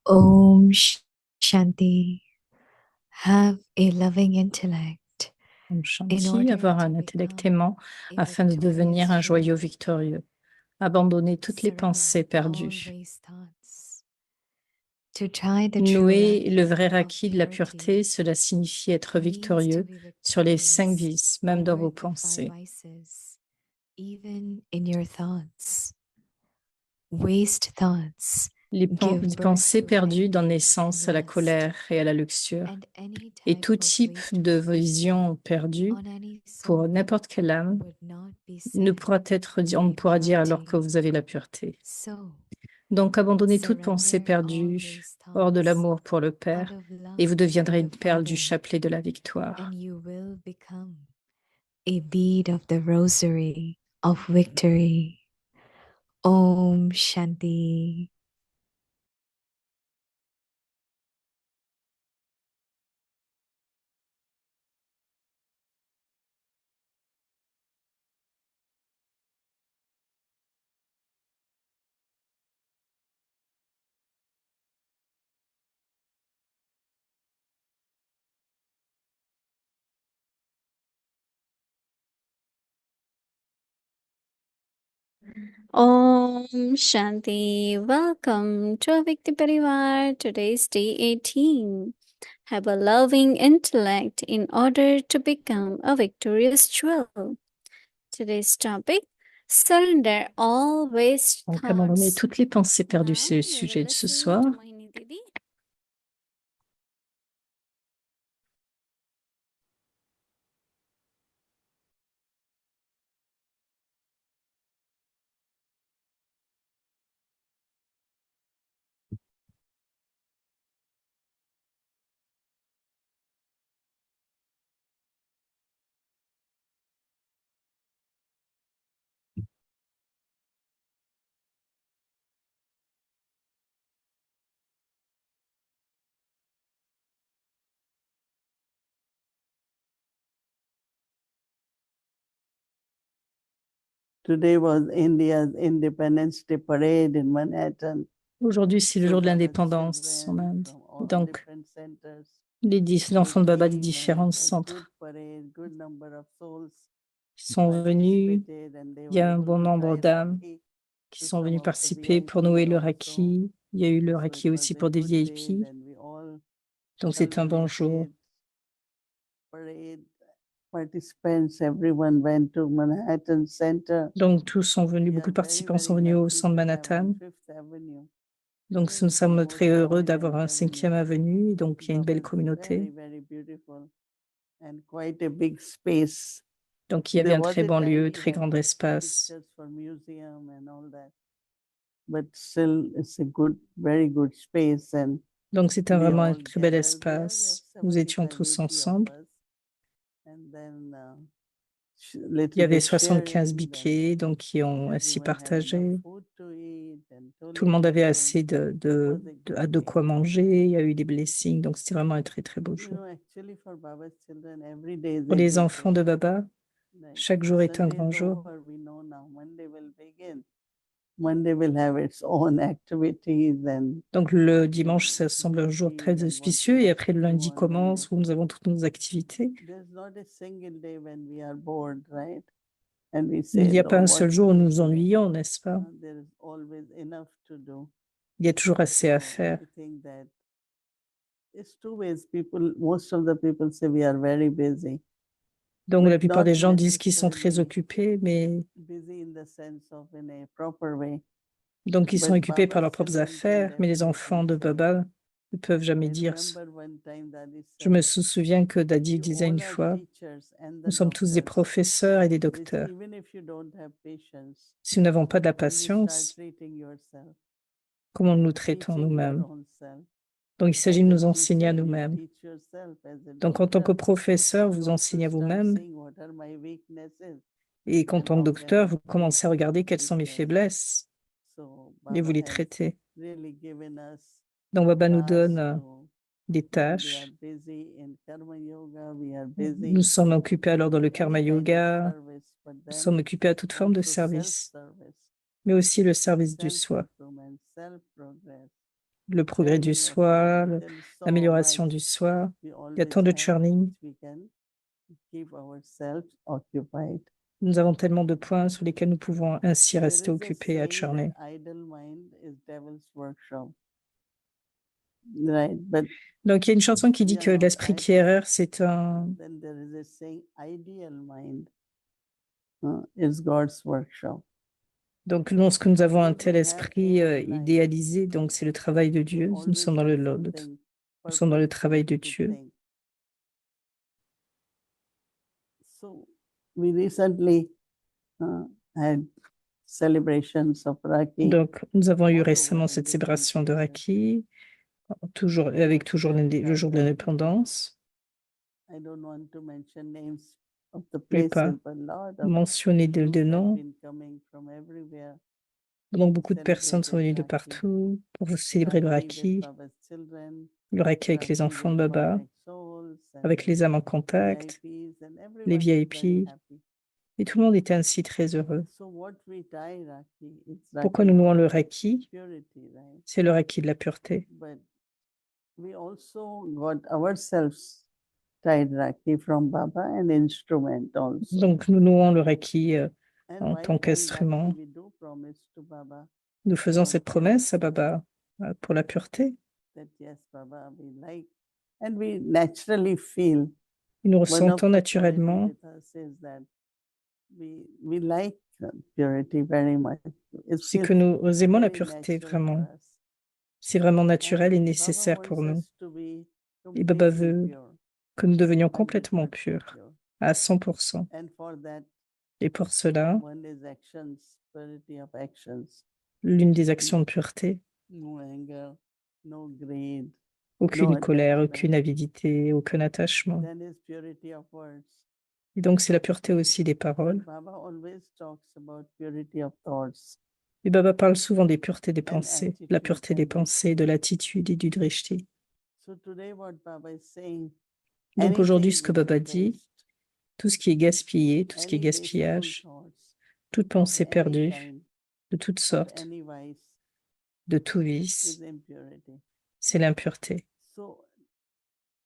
Om Shanti. Have a loving intellect Om in Shanti, order avoir to un intellect become aimant a afin de devenir victorious un joyau jewel. victorieux. Abandonner toutes les Surrender pensées all perdues. race thoughts. To tie the true Nouer le vrai rakhi of raki de la pureté, purity cela signifie être means to victorieux be sur les 5 victorious vices, même dans over vos the five pensées. vices, even in your thoughts. Waste thoughts Les give birth pensées to perdues donnent anger and naissance à la lust, colère et à la luxure. and any Et type tout of type de wasteful thinking vision perdue on any pour soul n'importe quelle âme would not be ne said pourra être dit, to on ne be pourra dire alors que purity. vous avez la pureté. So, Donc abandonnez toute pensée surrender all perdue race hors de thoughts l'amour pour le out Père of et vous love for deviendrez the une perle du Father, chapelet de la victoire. and you will become a bead of the rosary of victory. Om Shanti. Om Shanti. Welcome to Avikti Parivar. Today's day 18. Have a loving intellect in order to become a victorious jewel. Today's topic, surrender all waste Donc abandonner thoughts. toutes les pensées perdues, Now c'est le we sujet will de ce listen soir. to Mohini Didi. Today was India's Independence Day parade in Manhattan. Aujourd'hui, c'est le jour de l'indépendance en Inde. Donc, les enfants de Baba des différents centres sont venus. Il y a un bon nombre d'âmes qui sont venues participer pour nouer le Raki. Il y a eu le Raki aussi pour des VIP. Donc, c'est un bon jour. Donc, tous sont venus, beaucoup de participants sont venus au centre Manhattan. Donc, nous sommes très heureux d'avoir un 5e avenue. Donc, il y a une belle communauté. Donc, il y avait un très bon lieu, très grand espace. Donc, c'était vraiment un très bel espace. Nous étions tous ensemble. Il y avait 75 biquets, donc qui ont ainsi partagé. Tout le monde avait assez de quoi manger. Il y a eu des blessings, donc c'était vraiment un très très beau jour. Pour les enfants de Baba, chaque jour est un grand jour. Donc le dimanche, ça semble un jour très auspicieux et après le lundi commence où nous avons toutes nos activités. Il n'y a pas un seul jour où nous nous ennuyons, n'est-ce pas? Il y a toujours assez à faire. Donc la plupart des gens disent qu'ils sont très occupés, mais donc ils sont occupés par leurs propres affaires, mais les enfants de Baba ne peuvent jamais dire. Je me souviens que Dadi disait une fois, nous sommes tous des professeurs et des docteurs. Si nous n'avons pas de la patience, comment nous traitons nous-mêmes? Donc, il s'agit de nous enseigner à nous-mêmes. Donc, en tant que professeur, vous enseignez à vous-même. Et qu'en tant que docteur, vous commencez à regarder quelles sont mes faiblesses et vous les traitez. Donc, Baba nous donne des tâches. Nous sommes occupés alors dans le karma yoga. Nous sommes occupés à toute forme de service, mais aussi le service du soi. le progrès du soi, There is so l'amélioration much du soi. we Il y a always tant de have churning. which we can keep ourselves occupied. Nous avons tellement de points sur lesquels nous pouvons ainsi There rester is a occupés à saying churner. that idle mind is devil's workshop. Right, but Donc, il y a une chanson qui dit we are que not l'esprit qui idle. erre, c'est un... Then there is a saying ideal mind is God's workshop. Donc, lorsque nous avons un We tel don't have esprit aim in life. idéalisé, donc c'est le travail de We Dieu. Nous always sommes dans le, have nous something sommes dans le travail de purposeful to Dieu. think. So we recently had celebrations of Rakhi. Donc, nous avons eu all récemment over in cette different célébration de places. Raki, toujours, avec toujours le jour de l'indépendance. I don't want to mention names of the Je ne vais pas places, but a lot of mentionner de groups have noms. been coming from everywhere. Donc, beaucoup de personnes sont venues de Celebrated Rakhi. partout pour célébrer le Rakhi with Raki, Baba's children, le Raki avec les Rakhi enfants de with Baba, cosmic souls and avec les âmes en contact, VIPs, and les everyone is very VIP, happy. et tout le monde était ainsi très heureux. So what we tie Rakhi, it's Pourquoi Rakhi nous louons of le Raki? purity, right? C'est le Raki de la pureté. But we also got ourselves tied Rakhi from Baba and instrument also. Donc, nous louons le Raki And en while tant tying qu'instrument. Rakhi, we do promise to Baba Nous faisons also cette promesse à Baba pour la pureté. that yes, Baba, we like, and we naturally feel. Et nous One of ressentons the quality naturellement, with us is that we like purity very much. It c'est feels que nous aimons la very pureté natural for vraiment. us. C'est vraiment naturel et And Baba nécessaire pour wants nous. us to be Et Baba completely veut pure, que nous devenions complètement 100% purs, pure. à 100%. And for that, Et pour cela, one is actions, purity of actions. l'une des actions de pureté, No anger, no greed, aucune no colère, attachment. aucune avidité, aucun attachement. Then is purity of words. Et donc, c'est la pureté aussi des But paroles. Baba always talks about purity of thoughts Et Baba parle souvent des puretés des and pensées, la attitude pureté des and pensées, de l'attitude et du drishti. So today what Baba is saying, Donc aujourd'hui, ce anything que which Baba is dit, waste, tout ce qui est gaspillé, tout ce qui est any wasteful gaspillage, thoughts toute of pensée any perdue, kind, de toutes of sortes, any vice, de tout is vice, impurity. c'est l'impureté. So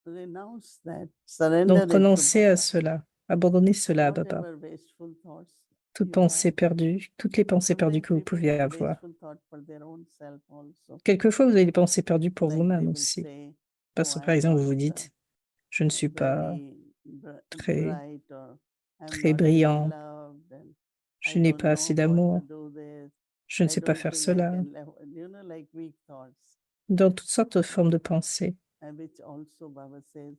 renounce that, surrender Donc it to renoncez à Baba. cela, abandonnez cela à Baba. Whatever wasteful thoughts Toute you pensée have. perdue, toutes les pensées perdues Sometimes que vous people pouvez have avoir. wasteful thought for their own self also. Quelquefois, vous avez des pensées perdues pour Like they vous-même will aussi. say, Parce oh, que par I'm exemple, vous not vous dites, je ne suis pas very très, bright, or I'm très not brillant, loved, and I je n'ai don't pas know assez how to d'amour, do this. je ne I sais pas don't faire think I cela. can like weak thoughts. Dans toutes sortes de formes de pensée. And which also Baba says,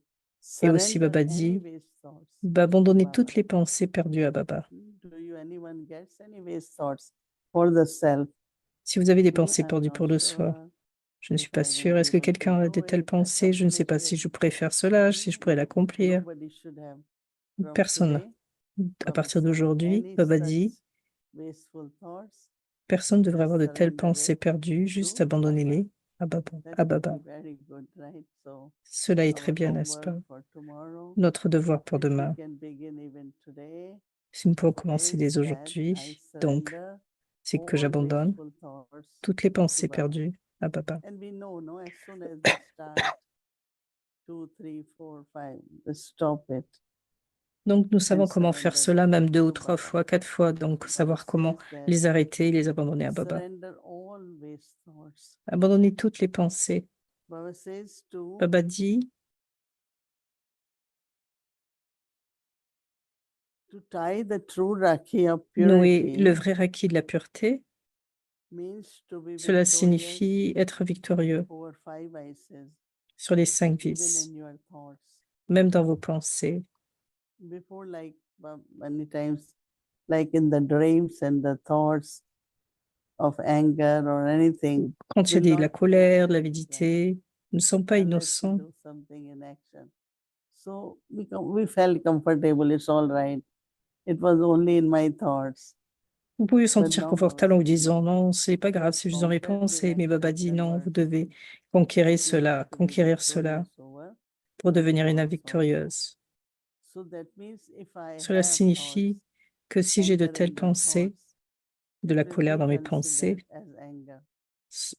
Et aussi, surrender Baba any dit, waste thoughts. abandonnez Baba. toutes les pensées perdues à Baba. Do you anyone gets any waste thoughts for the self? Si vous avez des Hmm, pensées I'm perdues not pour le soi, sure je ne suis if pas I will sûre. be Est-ce que able to quelqu'un a de do telles it, pensées? Je ne sais accomplish pas it. si je pourrais faire cela, si je pourrais l'accomplir. Nobody should have. From Personne. today, À Baba partir says, d'aujourd'hui, any Baba such dit, wasteful thoughts, personne ne devrait just avoir de telles surrender pensées it perdues, to juste Baba. abandonnez-les à Baba. That À would Baba. be very good, right? So Cela est très our bien, n'est-ce pas? homework for tomorrow, Notre devoir pour if we demain, can begin even today, si nous pouvons commencer is dès that I aujourd'hui, donc, surrender c'est que all j'abandonne wasteful thoughts toutes les to pensées Baba. perdues à Baba. And we know, no, as soon as we start 2, 3, 4, 5, stop it. Donc, nous savons And comment faire surrender cela, même 2 ou to 3 Baba. fois, 4 fois. Donc, savoir comment Says that les arrêter et les abandonner à Baba. surrender all waste thoughts. Abandonner toutes les pensées. Baba says to Baba dit, tie the true Rakhi of nouer purity le vrai Raki de la pureté, means to be cela victorious signifie être victorieux over 5 vices, sur les 5 even vices, in your thoughts. même dans vos pensées. Before, like many times, like in the dreams and the thoughts of anger or anything, Quand il y a will la not colère, de penetrate, right? l'avidité, nous ne sommes pas Unless we innocents. do something in action. So we felt comfortable, it's all right. It was only in my thoughts. Vous pouvez vous But sentir now confortable en vous Baba says, disant no, non, c'est pas grave, c'est juste dans mes conquer pensées. this Mais Baba action dit non, vous convert. devez conquérir You cela, have to be conquérir cela victorious over pour devenir une âme thoughts also. victorieuse. So that means if I Cela have signifie thoughts, que si j'ai de anger telles in the pensées, thoughts, de la it will colère be dans mes considered pensées, as anger.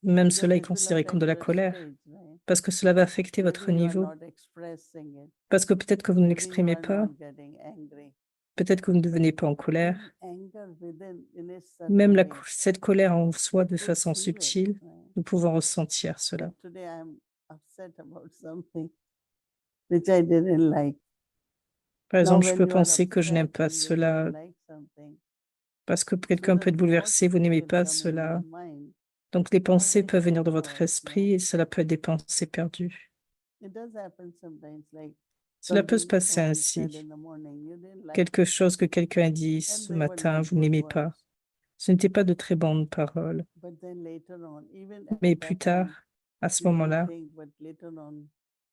Même because cela est it will considéré comme de la affect your colère, stage, right? parce que cela va affecter votre Maybe you are niveau, not expressing it. parce que peut-être que vous ne Maybe you l'exprimez are pas, not getting angry. peut-être que vous ne But devenez pas en colère. even anger within, in a Même certain way, cette colère en soi, de we could façon feel it, subtile, right? nous pouvons ressentir cela. Like today I'm upset about something which I didn't like. Par Now exemple, je when peux you are penser que je n'aime upset pas and you cela don't like something, parce que so quelqu'un peut the être bouleversé, vous thoughts n'aimez will pas come in your cela. mind. Donc, les What pensées makes peuvent venir de those votre thoughts, esprit no? et cela peut être des pensées perdues. It does happen sometimes, like Cela peut se something passer someone said ainsi. in the morning, you didn't like Quelque it, chose que quelqu'un a dit and ce they were matin, not vous good n'aimez words. pas. Ce n'était pas de très bonnes paroles. But then later on, even Mais at plus that time, tard, à ce you don't moment-là, think, but later on,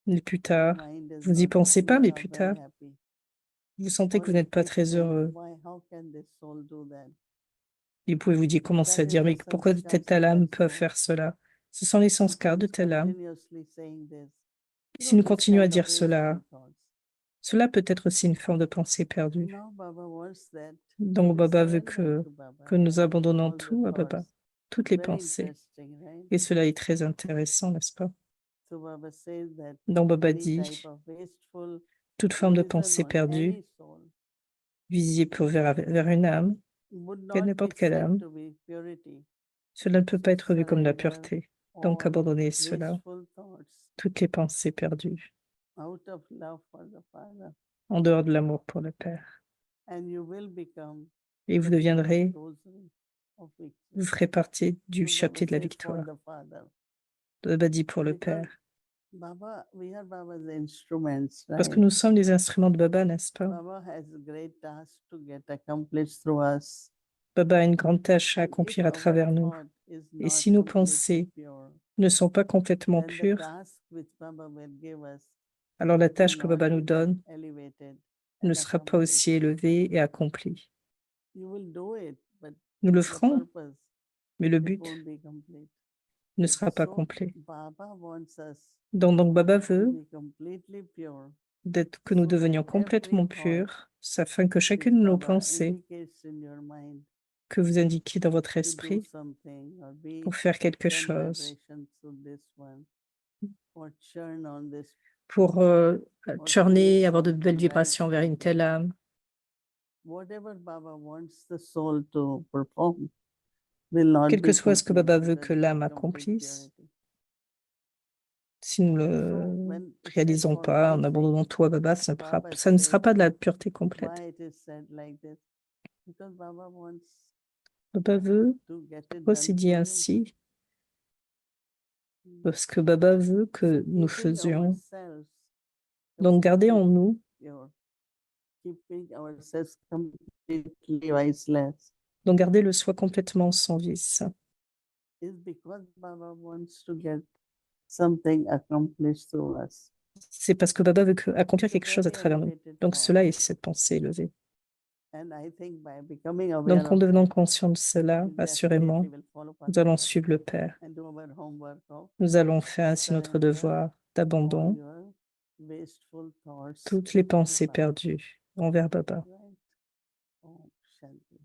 mais plus your tard, mind is vous n'y not, pensez pas, you're mais not plus very tard, happy. vous sentez Or que vous you n'êtes pas think très about heureux. why, how can this soul do that? Et vous pouvez vous dire, commencer That à is dire, the mais pourquoi telle sanskars of âme that peut soul. faire cela? Ce sont les So sanskars de keeps telle âme. continuously saying this. Si nous This continuons à kind of dire cela, wasteful thoughts. cela peut être aussi une forme de pensée perdue. Now Baba wants that Donc we Baba veut surrender to Baba que nous abandonnons all the tout à Baba, thoughts. toutes les Very pensées. interesting, right? Et cela est très intéressant, n'est-ce pas? So Baba says that Donc Baba any type dit, of wasteful toute forme de vision pensée on perdue, any soul visée vers une âme, would not be n'importe quelle said âme, to be purity. cela ne peut pas So être vu comme de la surrender pureté. Donc all abandonnez cela, wasteful thoughts toutes les pensées perdues, out of love for the Father, en dehors de l'amour pour le Père. and you will become Et vous the bead of deviendrez, rosary of victory. vous ferez partie du So Baba chapelet de la says for victoire. the Father. Baba dit pour le Because Père. Baba, we are Baba's instruments, Parce que right? nous sommes les instruments de Baba, n'est-ce pas? Baba has a great task to get accomplished through us. Baba a une grande tâche à And if accomplir à our travers nous. thought is Et not si nos completely pensées pure, ne sont pas complètement then the pures, task which Baba will give us alors la will tâche que not Baba nous be that donne elevated ne and sera pas aussi accomplished. élevée et accomplie. You will do it, but Nous le the ferons, purpose, mais le it but won't be complete. ne sera pas So complet. Baba wants us Donc Baba to veut be completely pure, que nous so that devenions every complètement thought purs, afin que which chacune de nos Baba pensées indicates in your mind que vous indiquiez dans votre to do esprit something or be pour faire quelque 10 chose, vibrations to this one or churn on this pour or churner, create avoir de belles something, write vibrations vers une telle something. âme. Whatever Baba wants the soul to perform will not Quel que be soit ce que complete Baba veut without que l'âme that complete accomplisse, purity. si nous ne So le when it said réalisons for pas, my en sake, abandonnant tout à Baba, Baba ça ne sera said, pas de la pureté complète. why it is said like this? Because Baba wants Baba veut, to get it pourquoi done c'est dit through you. ainsi? Parce que Baba veut que So nous keeping faisions. ourselves Donc gardez en completely nous, pure, keeping ourselves completely viceless, donc gardez le soi complètement sans vice. is because Baba wants to get something accomplished through us. C'est parce que Baba veut accomplir It's a quelque chose à very travers nous. elevated Donc thought. cela est cette pensée élevée. And I think by becoming aware Donc en of devenant that, conscient de cela, we assurément, definitely will follow nous Father allons suivre le Père. and do our homework of Nous allons faire ainsi notre surrender devoir all d'abandon, your wasteful thoughts toutes les to pensées Baba. perdues envers Baba. Right? Om Shanti.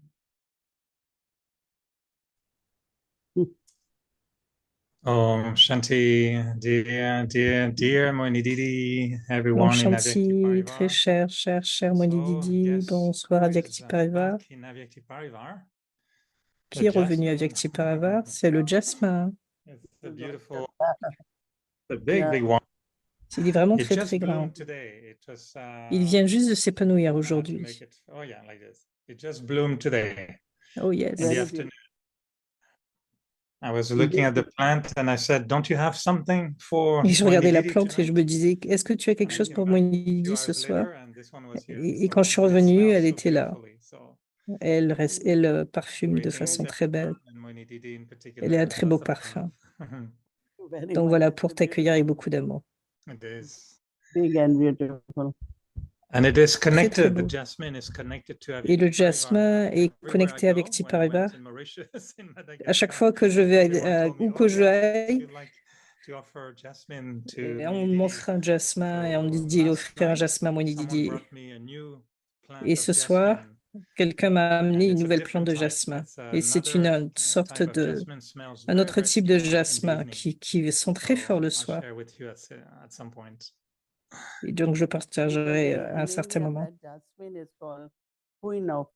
Om Shanti, dear Moini Didi, Donc everyone in Avyakti Shanti, très Parivar. cher Moni Didi, bonsoir who Avyakti is Parivar. back in Avyakti Parivar? Qui est revenu à Jasmine. Avyakti Parivar? C'est le Jasmin. It's a beautiful, a Yeah. big one. Il est vraiment It très just grand. bloomed today. It was, Il vient juste de s'épanouir I have to aujourd'hui. make it, oh yeah, like this. It just bloomed today Oh yes. in the Very afternoon. I was looking at the plant and I said, don't you have something for Et je regardais la Moini Didi plante et je tonight? me disais, est-ce que tu as quelque And I chose came pour back Moni a few Didi ce hours soir? later and this one was here. Et quand je suis So, and it revenue, smells elle so était là. beautifully. So Elle parfume de greetings façon très belle. everyone, and Moini Didi in particular. Elle a un très beau lots of love. parfum. Very Donc much. voilà, It's pour a t'accueillir avec beautiful, beaucoup d'amour. It is. big and beautiful. And it is Très connected. beau. The jasmine is connected to Et le Avyakti Parivar. jasmin est Everywhere I connecté avec go, Avyakti when I went Parivar. in Mauritius, in À chaque Madagascar, fois que je vais, everyone told me, où oh que je yes, aille, you'd like to offer jasmine to et on Moini me Didi. montre un jasmin et on me So dit last d'offrir un night, jasmin à Moni someone Didi. brought me a new plant Et of ce soir, jasmine. quelqu'un m'a amené une it's a nouvelle plante de different type. jasmin. It's Et c'est another une sorte type of de, jasmine, smells un very, autre very type de strong in the jasmin evening. qui sont très So forts le I'll soir. share with you at some point. Et donc, je Because partagerai à un in certain India, moment. that jasmine is called Queen of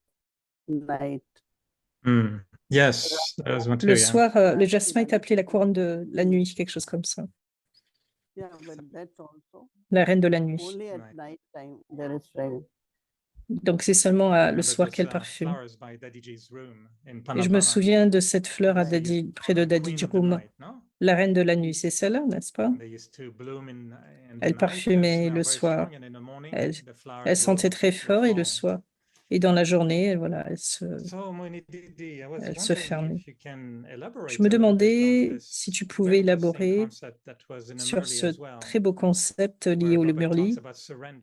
Night. Mm. Yes, there was one too, Le yeah. soir, le jasmin est appelé la couronne de la nuit, quelque chose comme ça. Yeah, but that's also La reine de la nuit. only at Right. night time there is fragrance. Donc, c'est seulement le Remember soir this, qu'elle parfume. flowers by Daddy G's room in Et je me Panapara. souviens de cette fleur à Right. Daddy, près de The Daddy queen of the Room, night, no? la reine de la nuit. C'est celle-là, n'est-ce pas? They used to bloom in the Elle night, parfumait smell le very soir. strong, and in the morning Elle, the flowers elle sentait très will fort et le fall. soir. Et dans la journée, voilà, So Moini Didi, I was elle se wondering fermait. if you can Je elaborate me a little bit on demandais si this tu pouvais very interesting élaborer concept that was in the sur Murli ce as well, très beau concept lié where au Baba Murli. talks about surrender.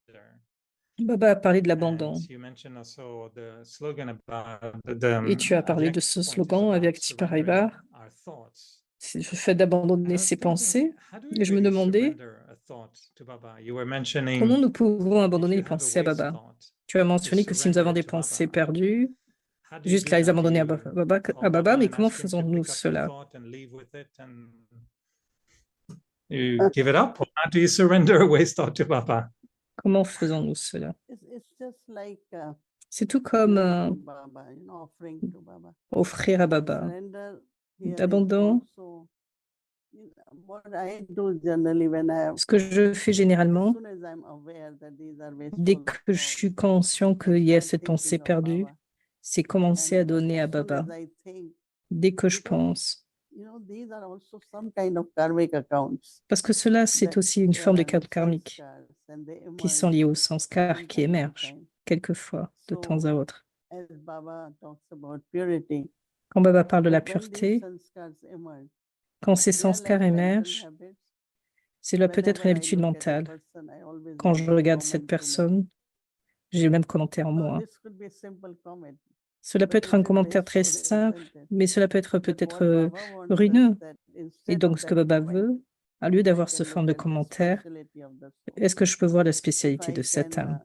Baba a parlé de And l'abandon. you mentioned also the slogan about the Et tu as parlé de ce slogan avec Tipariva, our thoughts. c'est le fait d'abandonner And I was ses thinking, pensées. how do Et we je me really demandais surrender a thought to Baba? You were comment mentioning nous pouvons if abandonner you les have a pensées à waste Baba. thought, Tu as to mentionné que si nous avons surrender des it to pensées Baba. perdues, How do you juste do qu'à les that? Do abandonner à you Baba, call Baba, mais and comment ask him to faisons-nous pick up the cela? thought and leave with it and you give it up? Or how do you surrender a waste thought to Baba? Comment faisons-nous cela? It's just like C'est tout comme giving to Baba, offering to Baba. offrir à Baba. Surrender here is D'abandon, also, what I do generally when I have, ce que je fais as généralement, soon as I'm aware that these are dès wasteful que je thoughts, suis conscient I qu'il y a start cette pensée thinking of perdue, Baba. c'est commencer And à donner à as soon Baba. as I think, Dès que je because, pense. these are also some kind of karmic accounts Parce que cela, c'est that aussi une forme de cadre karmique sanskars, and they qui sont emerge liés au sanskar from qui time to émergent time. quelquefois de temps So, à autre. as Baba talks about purity, Quand Baba parle de la but when these pureté, sanskars emerge, quand ces they are sanskars like mental émergent, habits. cela peut être Whenever une I habitude look at a mentale. person, I always Quand have je that regarde cette comment to make. personne, j'ai le même commentaire en No, moi. this could be a simple comment, Cela peut but être it un is commentaire très wasteful, simple, isn't it? mais cela peut être But peut-être what Baba wants is ruineux. that Et instead donc, of ce que that Baba comment, veut, au lieu I d'avoir can ce forme de look at the commentaire, speciality of the soul. est-ce que je peux voir la If spécialité I de cette can, âme?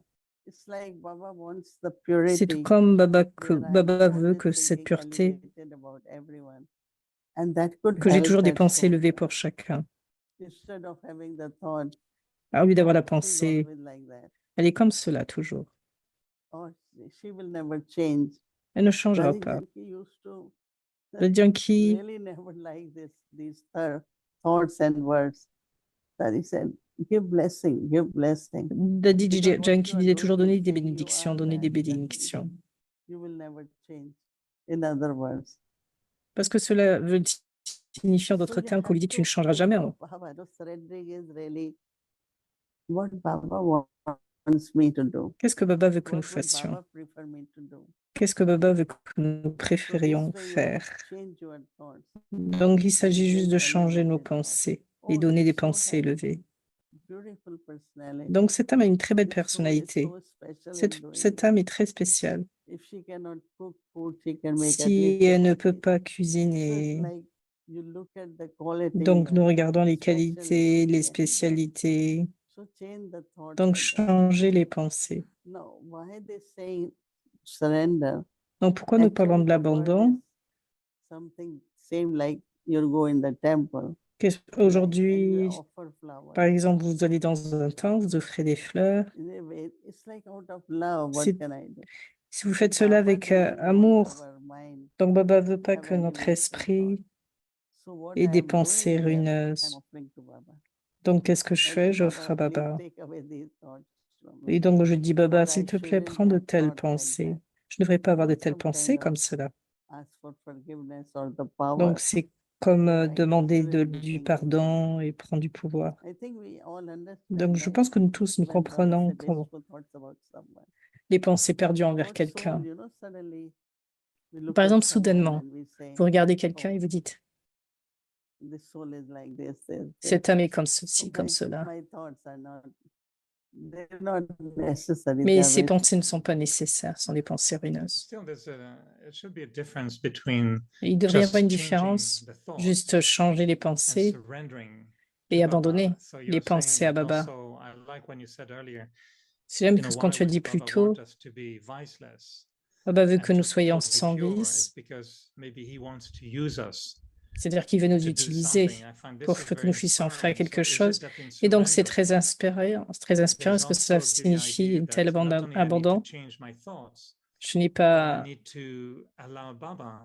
it's like Baba wants the C'est tout purity comme Baba, que where I am Baba veut always que cette thinking pureté, elevated about everyone. And that could que j'ai help toujours des that pensées soul. élevées pour chacun. Instead of having the thought, Au lieu d'avoir la oh, she's pensée, always like that. elle est comme cela toujours. Or she will never change. Elle ne changera Daddy pas. Janki used to Le Janki really never like these thoughts and words. That he said, give blessing, give blessing. Daddy Because what Janki you are disait toujours doing donner is des saying you bénédictions, are donner des that. bénédictions. You will never change. In other words. Parce que cela veut signifier en So d'autres you termes qu'on lui dit have tu ne to changeras think jamais. of Baba. Surrendering is really what Baba wants me to do. Qu'est-ce que Baba veut que nous What would fassions? Baba prefer me to do? Qu'est-ce que Baba veut que nous So this préférions way you faire? change your thoughts Donc, il s'agit and juste give de changer nos elevated thoughts. pensées et Oh, donner des this soul pensées has élevées. beautiful personality. Donc, cette âme a une très belle This soul is personnalité. so special in doing Cette this. âme est très spéciale. If she cannot cook food, she can make at Si least elle ne a peut dish. pas So it's cuisiner, like you look at the quality donc nous and regardons les speciality qualités, les and spécialités. so change the thoughts Donc, like that. changer les pensées. Now, why they say surrender? Donc, pourquoi nous parlons Actually, de the word l'abandon? is something same like you go in the temple, right? And you Aujourd'hui, offer flowers. par exemple, vous allez dans un temple, vous offrez des fleurs. In a way, it's like out of love. What C'est- can I do? Si vous faites cela Baba avec doesn't want amour, our mind donc Baba veut pas have que any notre wasteful esprit thoughts. So what ait I des am doing pensées here, I'm ruineuses. offering to Baba. Donc, qu'est-ce que je I fais? say, J'offre à Baba, please Baba. take away these thoughts from me. Et donc, je dis, Baba, Or s'il I te plaît, shouldn't prends de have telles thought like pensées. that. Je ne devrais pas avoir de telles Some pensées kind comme of cela. ask for forgiveness or the power. Donc, c'est comme that I demander shouldn't be du thinking. pardon et prendre du pouvoir. I think we all understand Donc, je that pense que nous tous, nous when Baba comprenons said wasteful thoughts about someone. les pensées perdues envers Our quelqu'un. soul, suddenly we look Par at exemple, someone soudainement, and we say, vous regardez quelqu'un oh, et vous dites, this soul is like this. cette âme est comme ceci, So comme cela. my thoughts are not, they're not necessary. Mais They're ces wasteful. pensées ne sont pas nécessaires, ce sont des pensées ruineuses. Still, it should be a difference between Et il devrait y avoir une just changing différence, the thought juste changer les and pensées surrendering et to abandonner Baba. So les you're saying pensées à Baba. also, I like when you said earlier, J'aime you know, quand why tu as would dit plus Baba tôt, want us to be viceless? Baba veut and que nous to soyons feel sans pure is vice, because maybe he wants to use us c'est-à-dire qu'il veut nous to do utiliser something. I find pour this is que very nous puissions faire inspiring. quelque So is chose. it that in Et donc, c'est surrender, très inspirant. Est-ce que cela there's also the signifie idea un tel that not only I need to abandon? change my thoughts, Je n'ai but I pas, need to allow Baba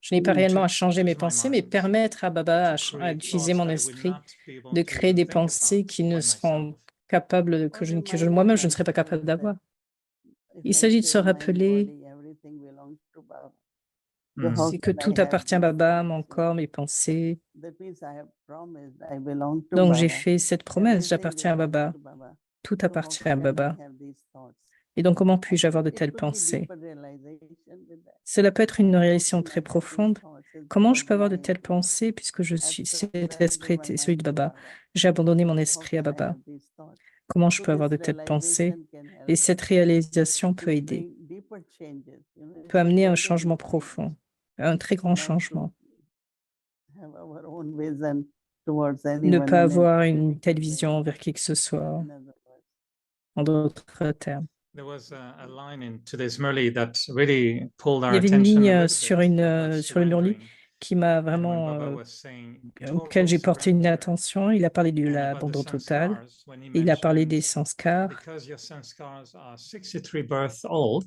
je n'ai pas réellement à to changer mes use my pensées, mais mind, permettre à Baba to à create utiliser thoughts mon that I would esprit, not be able de créer to des think pensées about qui ne by seront myself. capables de, que moi-même, je ne serais pas capable d'avoir. Il s'agit de se rappeler Mm. c'est que tout appartient à Baba, mon corps, mes pensées. Donc, j'ai fait cette promesse, j'appartiens à Baba. Tout appartient à Baba. Et donc, comment puis-je avoir de telles pensées? Cela peut être une réalisation très profonde. Comment je peux avoir de telles pensées puisque cet esprit est celui de Baba? J'ai abandonné mon esprit à Baba. Comment je peux avoir de telles pensées? Et cette réalisation peut aider, peut amener un changement profond, un très grand changement. Ne pas avoir une telle vision envers qui que ce soit, en d'autres termes. There was a line in today's Murli that really pulled Il our y avait une attention ligne a little sur, bit about sur le Murli surrendering. qui m'a And when vraiment, Baba was saying auquel total j'ai porté une surrender attention. Il a parlé de and about the l'abandon total. sanskars, when he Il a parlé des mentioned sanskars. because your sanskars are 63 births old,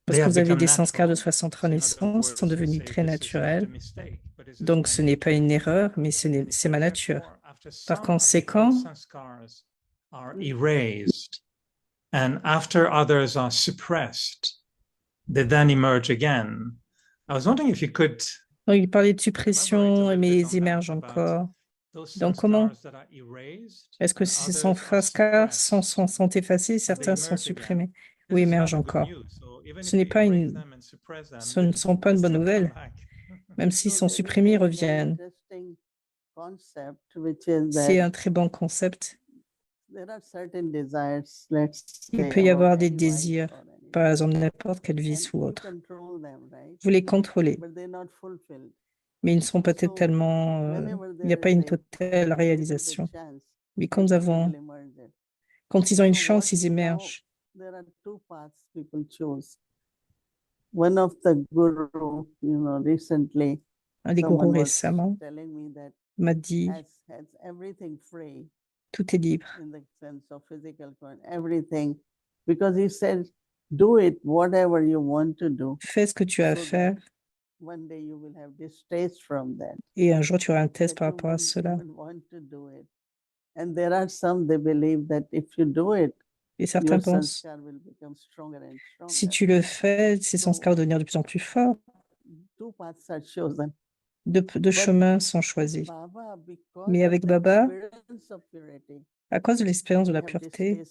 Parce they que have vous avez become des sanskars de natural. 63 So in other naissances, sont words, to devenus say très this is not a naturels. mistake, but this is Donc, my ce n'est pas nature. une erreur, mais c'est And he ma said, nature. therefore, after Par some of the conséquent, old sanskars are erased and after others are suppressed, they then emerge again. I was wondering if you could donc, il parlait de elaborate a suppression, little mais bit ils on that, émergent about encore. those Donc, comment sanskars that are erased est-ce que and ces others are sanskars sont suppressed, effacés, and they certains sont emerge again. supprimés ou This is émergent not a good encore? news. So even Ce if n'est we pas erase them and suppress them, ce ne sont pas they une bonne still come nouvelle. back. Même s'ils sont supprimés, ils reviennent. C'est un très bon concept. Il peut y avoir des désirs, par exemple n'importe quel vice ou autre. Vous les contrôlez, mais ils ne sont pas totalement, il n'y a pas une totale réalisation. Mais quand ils ont une chance, ils émergent. Un des gourous récemment m'a dit, tout est libre. Fais ce que tu as à faire et un jour tu auras un test par rapport à cela. Et certains pensent, si tu le fais, ces sanskars vont devenir de plus en plus forts. Deux chemins sont choisis. Mais avec Baba, à cause de l'expérience de la pureté,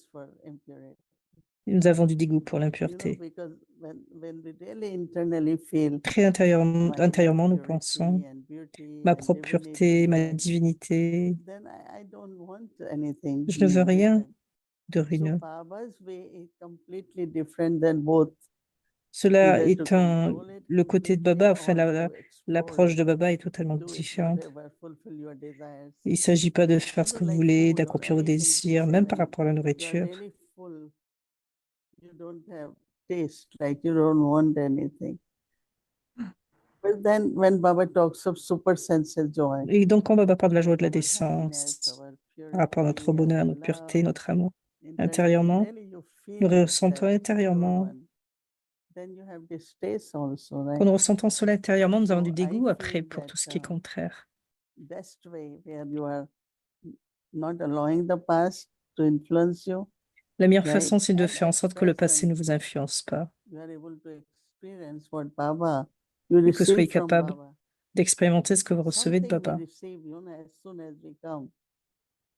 nous avons du dégoût pour l'impureté. Très intérieurement, nous pensons, ma propre pureté, ma divinité, je ne veux rien de ruineux. Cela est le côté de Baba, enfin l'approche de Baba est totalement différente. Il ne s'agit pas de faire ce que vous voulez, d'accomplir vos désirs, même par rapport à la nourriture. Et donc, quand Baba parle de la joie de la descente, par rapport à notre bonheur, notre pureté, notre amour, intérieurement, nous ressentons intérieurement. Quand nous ressentons cela intérieurement, nous avons du dégoût après pour tout ce qui est contraire. La meilleure façon, c'est de faire en sorte que le passé ne vous influence pas et que vous soyez capable d'expérimenter ce que vous recevez de Baba.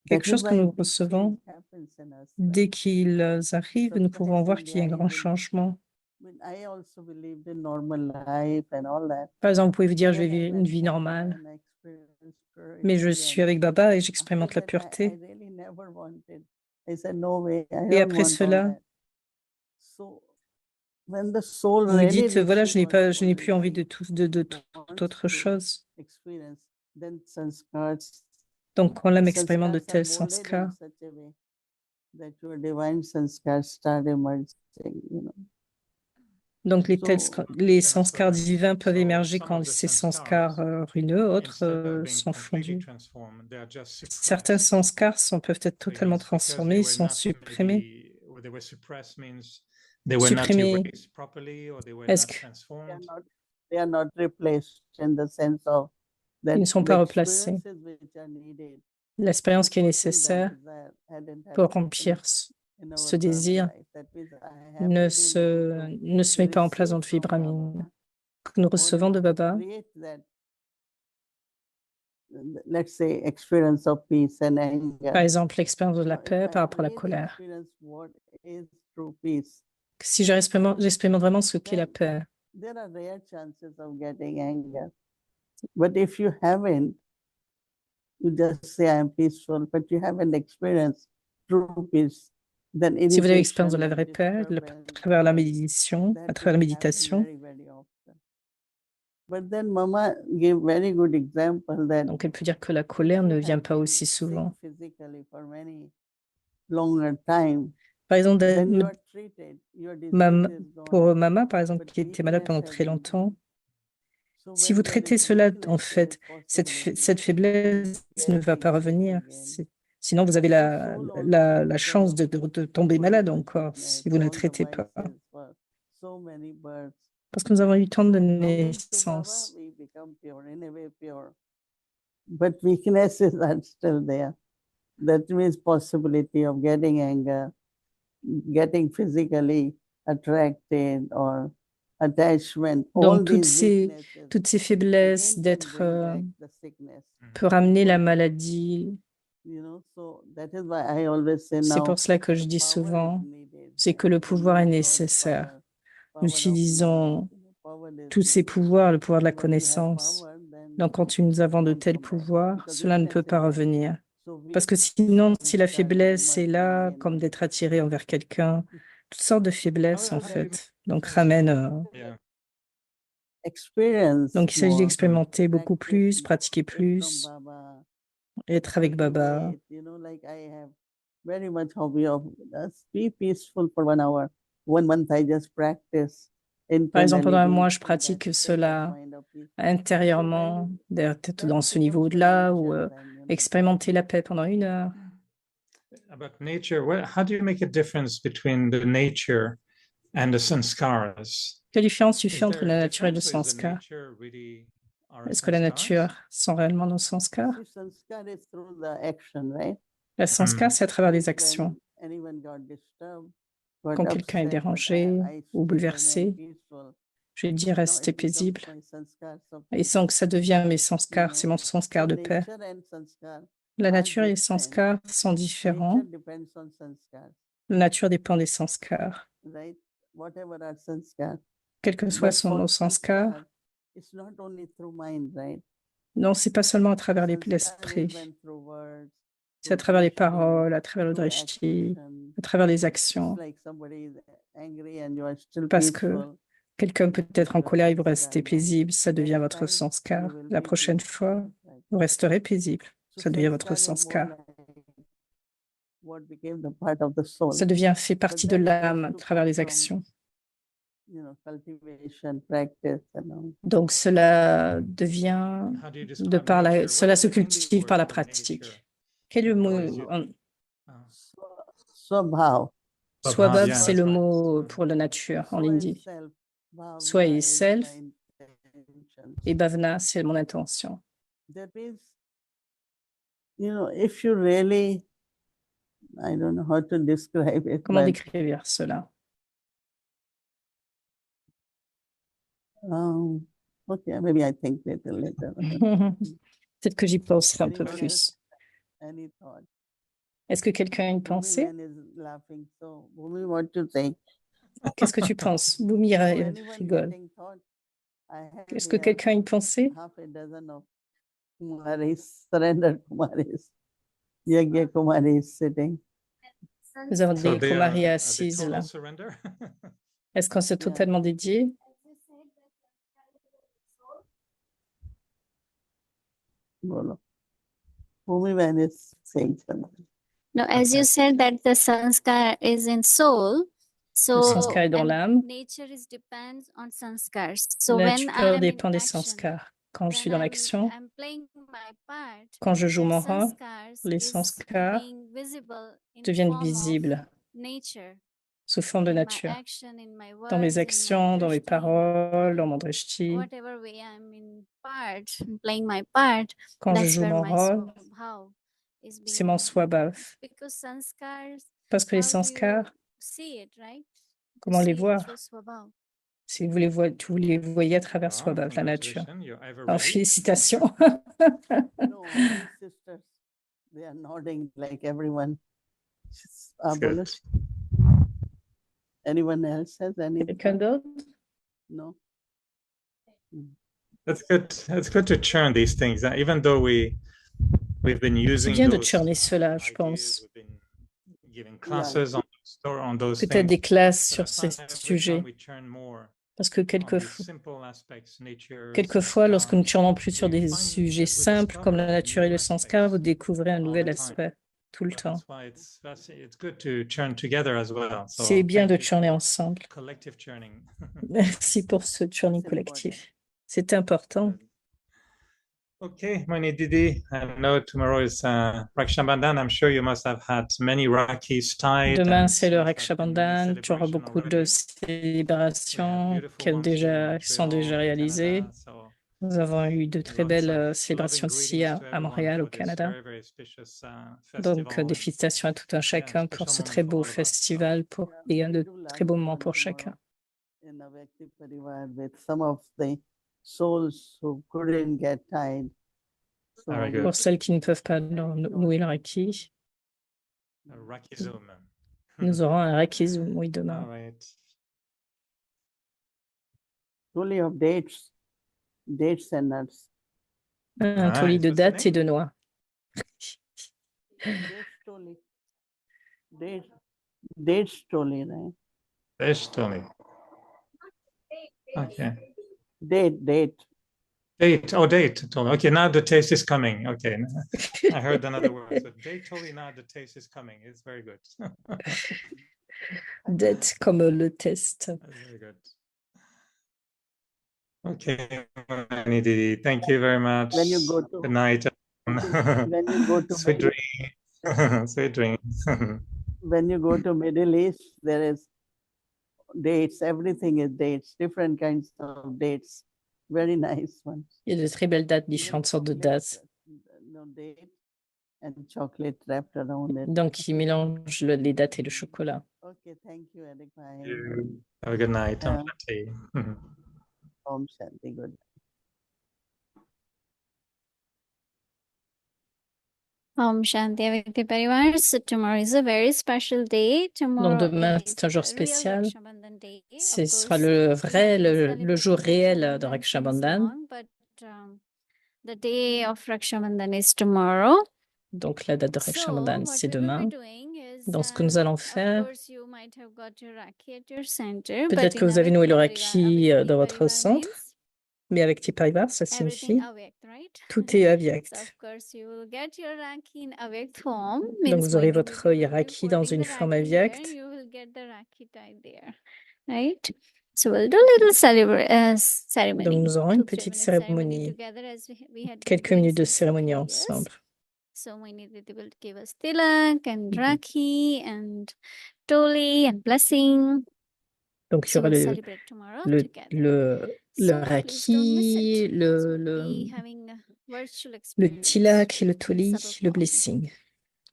Quelque chose que nous recevons, dès qu'ils arrivent, nous pouvons voir qu'il y a un grand changement. Par exemple, vous pouvez vous dire, je vais vivre une vie normale, mais je suis avec Baba et j'expérimente la pureté. Et après cela, vous vous dites, voilà, je n'ai plus envie de toute autre chose. Donc, quand l'âme expérimente de tels sanskars, Donc, So, les then sanskars after that, divins peuvent so émerger some quand of the ces sanskars sanskars, ruineux, autres, instead of being sont completely fondus. transformed, they are just Certains suppressed. sanskars peuvent être So it totalement means because transformés, they ils were sont not supprimés. maybe, or they were suppressed means they were not Supprimés, erased properly, or they were est-ce not qu'ils transformed. They are not replaced in the sense of that ne sont the pas replacés? experiences which are needed L'expérience to qui est fulfill that nécessaire desire hadn't pour happened remplir in our ce Brahmin désir life. That means I ne haven't been able ne se met to pas en place dans receive notre vie from Baba brahmine. Que nous or recevons de able to Baba, create that, let's say, experience of peace and par anger. exemple, l'expérience de la Now, if paix I par rapport à la really colère. experience what is true peace, Si j'expérimente vraiment ce qu'est la paix, there are rare chances of getting anger. But if you haven't, you just say I am peaceful, but you haven't experienced true peace, then si vous avez l'expérience de irritation la or vraie paix, à disturbance, travers la méditation, à that travers la will happen méditation, very, very often. But then Mama gave very good example that donc elle peut dire que la colère ne vient pas aussi souvent. physically for many longer time, Par exemple, then you are treated, your Mam- disease is gone pour away, Mama, par exemple, but qui était malade pendant weakness très has remained. longtemps, So si when vous there traitez is cela, en weakness, there fait, is cette possibility faiblesse of ne va pas getting sick revenir. again. Sinon, vous avez So soul also, la because chance of de tomber malade original encore sickness, si vous ne all the traitez pas. vices for so many births, Parce que nous avons eu tant de belonging to Baba, naissances. we become pure, in a way pure. But weaknesses are still there. That means possibility of getting anger, getting physically attracted or attachment. All Donc, these weaknesses toutes ces faiblesses again can d'être bring back the sickness. peut ramener la maladie. You know, so that is why I always say C'est now pour cela que je the dis power is souvent, needed, c'est que le the pouvoir est knowledge nécessaire. power, power of Utilisons knowledge, power is tous ces needed. pouvoirs, le pouvoir de la So when you have connaissance. power, then Donc, quand nous avons it de won't tels come back, pouvoirs, because cela ne peut weakness is pas there. revenir. So Parce que weak sinon, si la sanskar faiblesse est emerge là, again comme and d'être attiré envers quelqu'un, toutes sortes de faiblesses, en How do you make fait, a donc difference? ramènent. Yeah. experience Donc, il s'agit more, d'expérimenter beaucoup practice plus, more, pratiquer get from plus, Baba, être avec Baba. cultivate, you know, like I have very much hobby of be peaceful for 1 hour. 1 month I just practice Par exemple, pendant un internally mois, being je in that pratique state of cela mind of peace. intérieurement, d'être dans ce That becomes niveau-là, the ou nature then, you know. expérimenter la paix pendant 1 heure. About nature, how do you make a difference between the nature and the sanskaras? Quelle différence tu Is fais entre there a la nature et le difference, or is the sanskar? nature really our Est-ce que la sanskars? nature sont réellement nos sanskars? See, sanskar is through the action, right? La sanskar, c'est à travers les Means actions. when anyone got disturbed, got Quand quelqu'un est upset, but dérangé I ou still remain bouleversé, peaceful. je lui dis Now rester it becomes paisible. my sanskar of Et peace, sans que ça devienne mes you sanskars, c'est know. mon sanskar So de paix. nature and sanskar La are nature et les different. sanskars sont différents. Nature depends on sanskar, La nature dépend des sanskars. right? Whatever are sanskar. Quels que soient But for nos sanskars, sanskar, it's not only through mind, right? non, c'est pas seulement à travers Sanskar is l'esprit, when through words, c'est à through travers les drishti, paroles, à travers le through drishti, action. à travers les It's actions. like somebody is angry and you are still Parce que peaceful. quelqu'un peut être en Your colère et vous sanskar restez now. paisible, ça devient Next votre time you sanskar. will La be prochaine peaceful, fois, right? vous resterez paisible. So Ça devient votre sanskar is more sanskar. like what became the part of the soul. Ça fait But partie de that l'âme has à to travers come les from, actions. you know, cultivation, practice, and all. Donc cela devient How do you de describe par nature? cela What is se the Hindi cultive word par la for pratique. nature? Quel est le mot What is it? Swabhav. Swabhav, Yeah, c'est that's le right. mot pour la nature en Swa is hindi. self. Bhavna Swa is is self my intentions. et bhavna, c'est mon intention. That means, you know, if you really, I don't know how to describe it, Comment but décrire cela? okay, maybe I think little later. Peut-être que j'y penserai un peu Anyone else? plus. Any thought? Est-ce que quelqu'un a une Bhumi pensée? man is laughing, so Bhumi, what to say? Qu'est-ce que tu penses? Boumi No, anyone rigole. getting thought? I have Est-ce que here quelqu'un a une pensée? half a dozen of Kumaris, surrendered Kumaris. Yagya Kumari is sitting. Nous avons So des they Kumari are they assises total là. surrender? Est-ce qu'on s'est Yeah. totalement dédié? Bolo. Bhumi man is saying something. Now, as you said that the sanskar is in soul, So sanskar est dans and l'âme. nature is depends on sanskars. So La when nature I'm in dépend des action, sanskars. Quand je suis when dans l'action, I'm playing my part, quand je joue that mon rôle, sanskars les is sanskars being visible in deviennent form of visibles nature sous forme de in my nature. action, in my Dans mes words, in my actions, dans mes drishti, paroles, dans mon drishti. whatever way I'm in part, playing my part, Quand je that's joue where mon my rôle, swabhav is c'est mon being, swabhav. because sanskars, Parce que les how do you sanskars, see it, right? You comment les see it voir? through swabhav. Si vous les voyez à travers Well, swabhav, la nature. congratulations, you're ever Alors, ready. félicitations. No, these sisters, they are nodding like everyone. That's good. Anyone else has any Quelqu'un thought? d'autre? No? That's good. It's good to churn these things, even though we've been C'est using bien de those churner cela, je ideas, pense. we've been giving classes on those Peut-être things. des classes But sur I ces find every sujets. time we churn more Parce que on these simple aspects, nature, quelquefois, lorsque nous sanskars, churnons plus sur we des find sujets that we simples comme la discover nature et new le sanskar, vous aspects découvrez un all nouvel the time. aspect tout le temps. That's why it's good to churn together as well. So C'est bien thank de you churner for ensemble. collective churning. Merci pour ce churning It's collectif. C'est important. Okay, Mani Didi, I know tomorrow is Raksha Bandhan. I'm sure you must have had many Rakis tied. Demain, and c'est le must have been many Raksha tu auras celebrations beaucoup de already. We have célébrations beautiful qui ont ones here in déjà, sont déjà Montreal, réalisées. Canada. So Nous avons eu de très lots belles of célébrations loving ici greetings to à everyone Montréal, au for this Canada. very, very auspicious Donc, festival. des félicitations à tout un Yeah, chacun pour special ce moment très for beau all of us. So, festival et un de très beaux moments pour chacun. In Avekti Parivar with some of the souls who couldn't get tied. So very we good. Pour celles qui ne peuvent pas nouer leur acquis, Raki Zoom. nous aurons un Rakizum, oui, All demain. right. truly of dates and nuts. Un toli Nice. de What's the dattes et name? de noix. Dates toli. Dates toli, right? Fish Tony. Okay. Date. Date. Oh, date. Totally. Okay, now the taste is coming. Okay. I heard another word. So date totally now the taste is coming. It's very good. Dette comme le test. That's very good. Okay, Mani Didi, thank you very much. When you go to Good night. when you go to Sweet Middle, dreams. Sweet dreams. when you go to Middle East, there is dates. Everything is dates. Different kinds of dates. Very nice ones. Il y a de très belles dates, Even différentes sortes de chocolate, dates. no, date and chocolate wrapped around it. Donc, ils mélangent les dates et le chocolat. Okay, thank you, Eric. Bye. Have a good night. Yeah. Om Shanti. Om Shanti. Good. Om Shanti Avekti Parivar. So tomorrow is a very special day. Donc, Tomorrow demain, is c'est un jour a real spécial. Raksha Bandhan day. Ce Of sera course, le we vrai, have been le jour celebrating réel Raksha de Bandhan Raksha since Bandhan. long, but the day of Raksha Bandhan is tomorrow. Donc, la date de Raksha So Bandhan, what c'est we will demain. be doing is, Donc, ce que nous allons of faire, course, you might have got your Rakhi at your center, but peut-être que in vous avez noué Avekti le Parivar, Raki Avekti dans votre Parivar centre, means mais avec Tiparivar, ça everything signifie Avyakt, right? tout est So avyakt. of course you will get your Rakhi in Avyakt form. Donc, Means vous aurez Moini votre Didi will be Raki dans folding une the forme Rakhi here. avyakt. You will get the Rakhi tied there, right? So we'll do a little ceremony. Donc, nous aurons une 2-3 petite minutes ceremony cérémonie, together as we had been quelques doing minutes de since a few cérémonie years. ensemble. So Moini Didi will give us tilak and Mhm. Rakhi and Toli and blessing. Donc, il y So aura we'll celebrate tomorrow le, together. le So please don't miss Raki, it. So we'll le be having a virtual le experience tilak et le in toli, subtle le form. blessing.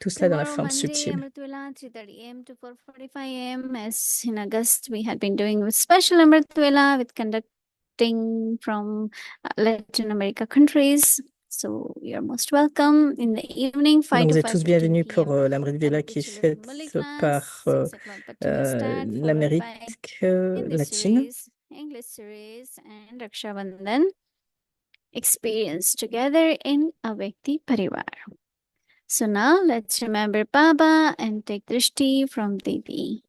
Tout cela dans la Tomorrow, forme Monday, subtile. Amritvela, 3:30 a.m. to 4:45 a.m. As in August, we had been doing with special Amritvela with conducting from Latin America countries. So you're most welcome in the evening, 5 Donc, to vous êtes tous 5:15 bienvenus pour p.m. l'Amrit Vela qui est faite par 6 o'clock Bhaktaka start, followed by l'Amérique Hindi latine. series, English series, and Raksha Bandhan experience together in Avekti Parivar. So now let's remember Baba and take drishti from Didi.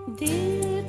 दिल